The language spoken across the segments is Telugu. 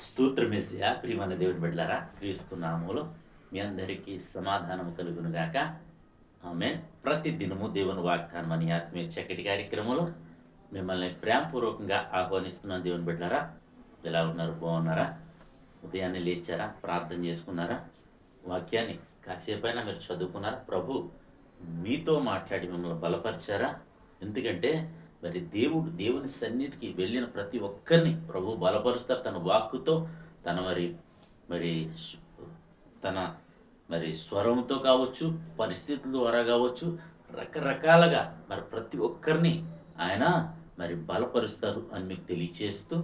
స్తోత్రమేసయా ప్రియమైన దేవుని బిడ్డలారా, క్రీస్తు నామములో మీ అందరికీ సమాధానం కలుగును గాక. ఆమేన్. ప్రతి దినము దేవుని వాగ్దానం అని ఆత్మీయ చక్కటి కార్యక్రమంలో మిమ్మల్ని ప్రేమపూర్వకంగా ఆహ్వానిస్తున్నాను. దేవుని బిడ్డలారా, ఎలా ఉన్నారు? బాగున్నారా? ఉదయాన్నే లేచారా? ప్రార్థన చేసుకున్నారా? వాక్యాన్ని కాసేపైనా మీరు చదువుకున్నారా? ప్రభు మీతో మాట్లాడి మిమ్మల్ని బలపరిచారా? ఎందుకంటే మరి దేవుని సన్నిధికి వెళ్ళిన ప్రతి ఒక్కరిని ప్రభు బలపరుస్తారు. తన వాక్కుతో, తన మరి తన స్వరంతో కావచ్చు, పరిస్థితుల ద్వారా కావచ్చు, రకరకాలుగా మరి ప్రతి ఒక్కరిని ఆయన బలపరుస్తారు అని మీకు తెలియచేస్తూ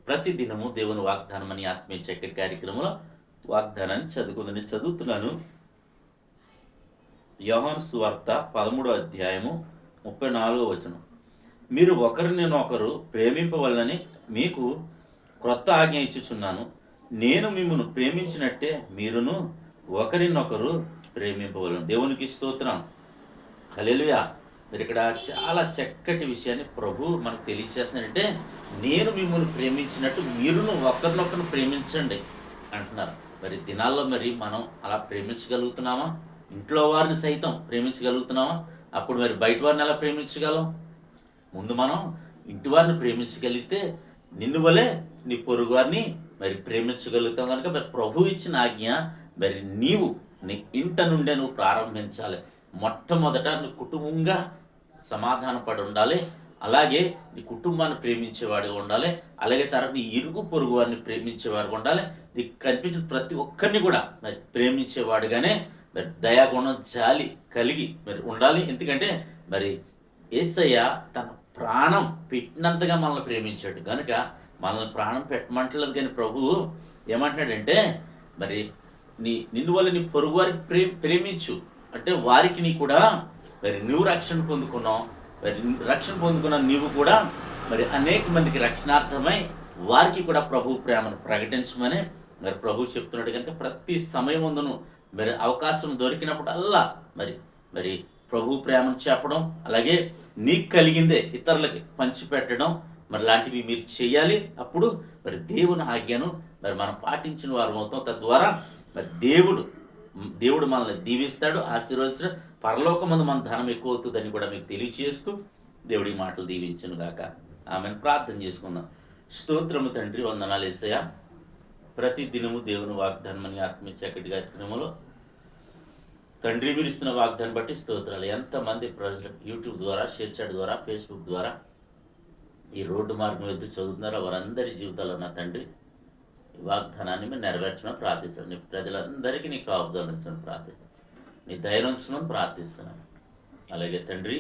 ప్రతి దినము దేవుని వాగ్దానం అని ఆత్మీయ చక్కటి కార్యక్రమంలో వాగ్దానాన్ని చదువుతున్నాను. యోహాను సువార్త 13వ అధ్యాయము 34వ వచనం. మీరు ఒకరినొకరు ప్రేమింపవలనని మీకు క్రొత్త ఆజ్ఞ ఇచ్చుచున్నాను. నేను మిమ్మల్ని ప్రేమించినట్టే మీరును ఒకరినొకరు ప్రేమింపవలను. దేవునికి స్తోత్రం. హల్లెలూయా. మీరు ఇక్కడ చాలా చక్కటి విషయాన్ని ప్రభు మనకు తెలియచేస్తున్నాడంటే, నేను మిమ్మల్ని ప్రేమించినట్టు మీరును ఒకరినొకరు ప్రేమించండి అంటున్నారు. మరి దినాల్లో మనం అలా ప్రేమించగలుగుతున్నామా? ఇంట్లో వారిని సైతం ప్రేమించగలుగుతున్నామా? అప్పుడు బయట వారిని ఎలా ప్రేమించగలం? ముందు మనం ఇంటి వారిని ప్రేమించగలిగితే నిన్ను వలే నీ పొరుగు వారిని ప్రేమించగలుగుతాం. కనుక ప్రభు ఇచ్చిన ఆజ్ఞ నీవు నీ ఇంట నుండే నువ్వు ప్రారంభించాలి. మొట్టమొదట నీ కుటుంబంగా సమాధాన పడి ఉండాలి. అలాగే నీ కుటుంబాన్ని ప్రేమించేవాడిగా ఉండాలి. అలాగే తర్వాత నీ ఇరుగు పొరుగు వారిని ప్రేమించేవాడిగా ఉండాలి. నీకు కనిపించిన ప్రతి ఒక్కరిని కూడా ప్రేమించేవాడిగానే దయాగుణం, జాలి కలిగి ఉండాలి. ఎందుకంటే యేసయ్య తన ప్రాణం పెట్టినంతగా మనల్ని ప్రేమించాడు కనుక మనల్ని ప్రాణం పెట్టమంటలేదు. కానీ ప్రభువు ఏమంటున్నాడంటే, నిన్ను వల్ల నీ పొరుగు వారికి ప్రేమించు అంటే వారికి నీ కూడా నువ్వు రక్షణ పొందుకున్నావు. రక్షణ పొందుకున్న నీవు కూడా అనేక మందికి రక్షణార్థమై వారికి కూడా ప్రభు ప్రేమను ప్రకటించమని ప్రభు చెప్తున్నాడు. కనుక ప్రతి సమయముందును అవకాశం దొరికినప్పుడల్లా ప్రభు ప్రేమను చెప్పడం, అలాగే నీకు కలిగిందే ఇతరులకి పంచిపెట్టడం లాంటివి మీరు చేయాలి. అప్పుడు దేవుని ఆజ్ఞను మనం పాటించిన వారు అవుతాం. తద్వారా దేవుడు మనల్ని దీవిస్తాడు, ఆశీర్వదిస్తాడు. పరలోకమందు మన ధనం ఎక్కువ అవుతుందని కూడా మీకు తెలియచేస్తూ దేవుడి మాటలు దీవించును గాక. ఆమెను ప్రార్థన చేసుకుందాం. స్తోత్రము తండ్రి, వందనాలు యేసయ్య. ప్రతి దినము దేవుని వాగ్దానం అని ఆత్మీయ చక్కటి కార్యక్రమంలో తండ్రి మీరు ఇస్తున్న వాగ్దానం బట్టి స్తోత్రాలు. ఎంతమంది ప్రజలు యూట్యూబ్ ద్వారా, షేర్ చాట్ ద్వారా, ఫేస్బుక్ ద్వారా ఈ రోడ్డు మార్గం వెళ్తూ చదువుతున్నారో వారందరి జీవితాల్లో నా తండ్రి ఈ వాగ్దానాన్ని మీరు నెరవేర్చమని ప్రార్థిస్తాను. నీ ప్రజలందరికీ నీ కాపుదలను ఇచ్చమని ప్రార్థిస్తాను. నీ ధైర్యం ఇచ్చమని ప్రార్థిస్తున్నాను. అలాగే తండ్రి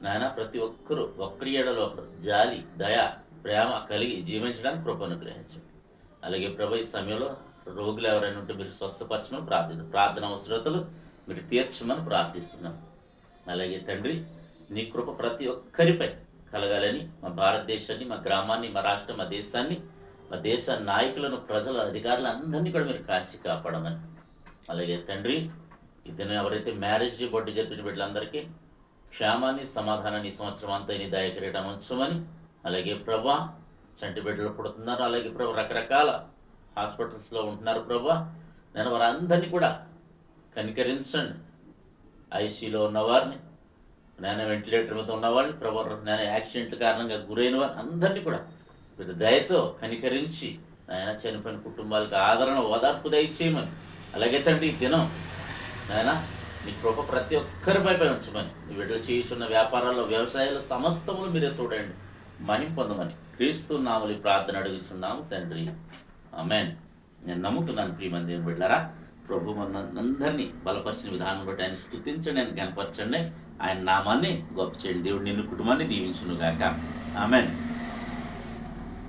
నాయన, ప్రతి ఒక్కరూ ఒక్కరి ఎడలో జాలి, దయ, ప్రేమ కలిగి జీవించడానికి కృపను గ్రహించండి. అలాగే ప్రభు ఈ సమయంలో రోగులు ఎవరైనా ఉంటే మీరు స్వస్థపరచమని ప్రార్థిస్తున్నాం. ప్రార్థన అవసరతలు మీరు తీర్చమని ప్రార్థిస్తున్నాం. అలాగే తండ్రి నీ కృప ప్రతి ఒక్కరిపై కలగాలని, మా భారతదేశాన్ని, మా గ్రామాన్ని, మా రాష్ట్రం, మా దేశాన్ని, మా దేశ నాయకులను, ప్రజల అధికారులందరినీ కూడా మీరు కాచి కాపాడమని. అలాగే తండ్రి ఇద్దరు ఎవరైతే మ్యారేజ్ బొడ్డు జరిపిన బిడ్డలందరికీ క్షేమాన్ని, సమాధానాన్ని ఈ సంవత్సరం అంతా నీ దయకరేయడం ఉంచమని. అలాగే ప్రభా చంటి బిడ్డలు పుడుతున్నారు. అలాగే ప్రభు రకరకాల హాస్పిటల్స్లో ఉంటున్నారు. ప్రభా నేను వారందరినీ కూడా కనికరించండి. ఐసీలో ఉన్నవారిని, నేను వెంటిలేటర్ మీద ఉన్నవాడిని, ప్రభు నేను యాక్సిడెంట్ కారణంగా గురైన వారిని అందరినీ కూడా మీరు దయతో కనికరించి ఆయన చనిపోయిన కుటుంబాలకు ఆదరణ, ఓదార్పు దయచేయమని. అలాగే తండ్రి ఈ దినం నాయన నీ కృప ప్రతి ఒక్కరిపై ఉంచమని. నీ బిడ్డలు చేయుచున్న వ్యాపారాల్లో, వ్యవసాయాల్లో సమస్తములు మీరే తోడండి, మహిమ పొందమని క్రీస్తు నామములో ప్రార్థన అడుగుచున్నాము తండ్రి. ఆమేన్. నేను నమ్ముతున్నాను ప్రియమైన దేవుని బిడ్డలారా, ప్రభు మనందరినీ బలపరిచిన విధానం బట్టి ఆయన స్తుతించండి, ఆయన కనపరచండి, ఆయన నామాన్ని గొప్ప చేయండి. దేవుడు నిన్ను కుటుంబాన్ని దీవించును గాక. ఆమేన్.